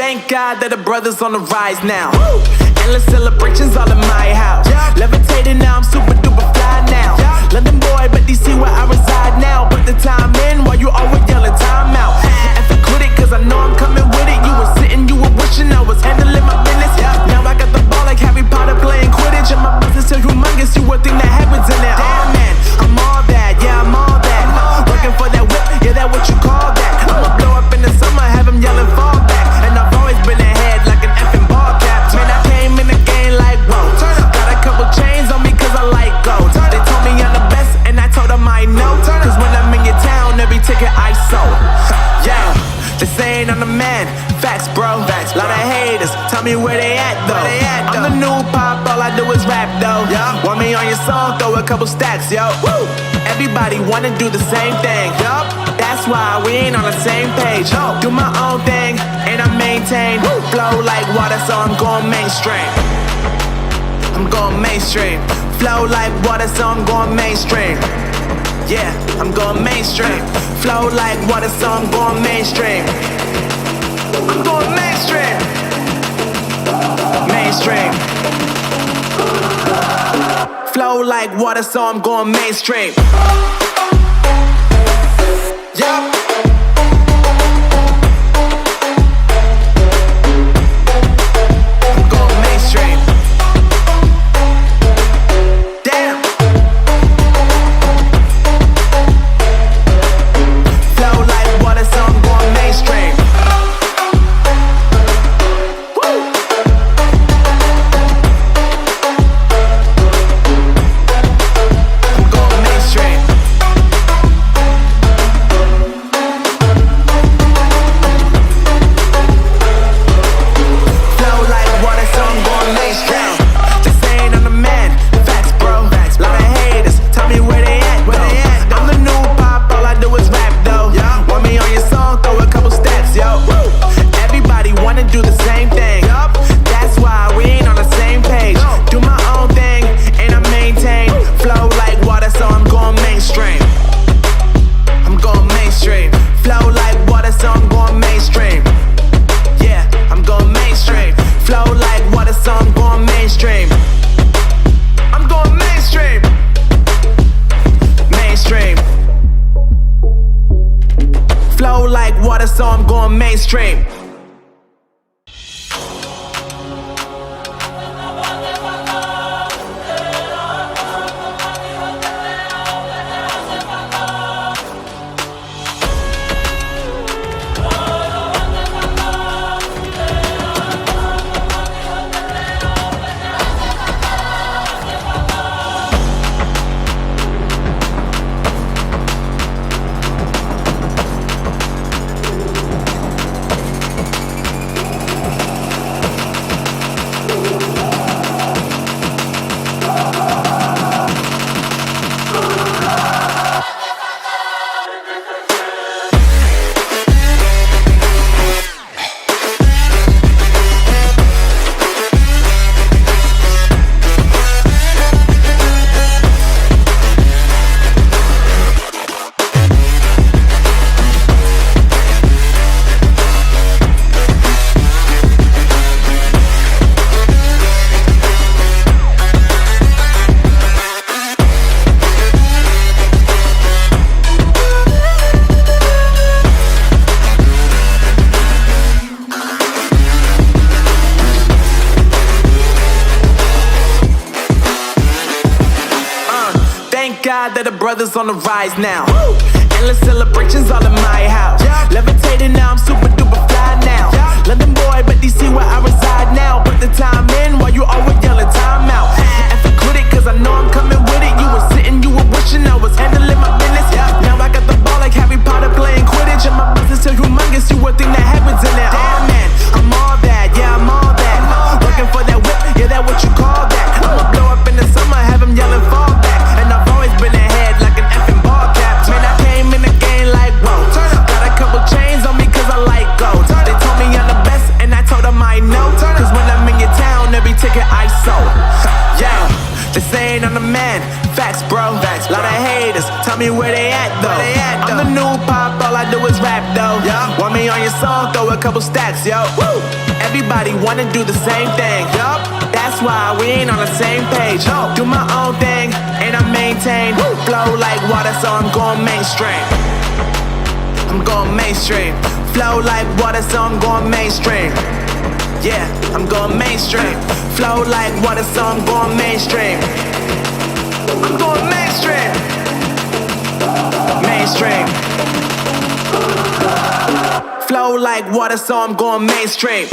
Thank God that the brothers on the rise now. Woo! Endless celebrations all in my house. Yeah. Levitating now, I'm super duper fly now. Yeah. London boy, but DC where I reside now. Put the time in while you always yelling time out. And for quit it, cause I know I'm coming with it. You were sitting, you were wishing I was handling my business. Yeah. Now I got the ball like Harry Potter playing Quidditch. And my business is humongous, you would think that happens in there. Damn man, I'm all that, yeah, I'm all that. Working for that whip, yeah, that what you call that. I'ma blow up in the summer, have him yelling fall back. And I've always been ahead like an effing ball cap. Man, I came in the game like, whoa. Got a couple chains on me cause I like gold. They told me I'm the best and I told them I know. Cause when I'm in your town, every ticket I sold. Yeah, they saying I'm the man. Facts, bro. Facts, lot of haters. Tell me where they at though. I'm the new pop, all I do is rap though. Yeah. Want me on your song, throw a couple stacks, yo. Woo. Everybody wanna do the same thing. Yup. That's why we ain't on the same page. No. Do my own thing and I maintain. Woo. Flow like water, so I'm going mainstream. I'm going mainstream. Flow like water, so I'm going mainstream. Yeah, I'm going mainstream. Flow like water, so I'm going mainstream. I'm going mainstream. Mainstream. Flow like water, so I'm going mainstream. Yup. I'm going mainstream. Damn. Flow like water, so I'm going mainstream. So I'm going mainstream. God that the brothers on the rise now. Woo! Endless celebrations all in my house. Yeah. Levitating now, I'm super duper fly now. Yeah. London boy, but DC where I reside now. Put the time in while you always yelling time out. And for quit it, cause I know I'm coming with it. You were sitting, you were wishing I was handling my business. Yeah. Now I got the ball like Harry Potter playing Quidditch. And my business is humongous, you would think that happens in there. Damn man, I'm all that, yeah, I'm all that. Working for that whip, yeah, that what you call that. I'ma blow up in the summer, have him yelling fall back. And I've always been ahead like an effing ball cap. Man, I came in the game like, whoa. Got a couple chains on me cause I like gold. They told me I'm the best and I told them I know. Cause when I'm in your town, every ticket I sold. Yeah, they saying I'm the man. Facts, bro. Facts, lot of haters. Tell me where they at though. I'm the new pop, all I do is rap though. Want me on your song, throw a couple stacks, yo. Woo! Everybody wanna do the same thing, yup. That's why we ain't on the same page. No, do my own thing, and I maintain. Woo! Flow like water, so I'm going mainstream. I'm going mainstream. Flow like water, so I'm going mainstream. Yeah, I'm going mainstream. Flow like water, so I'm going mainstream. I'm going mainstream. Mainstream. Flow like water, so I'm going mainstream.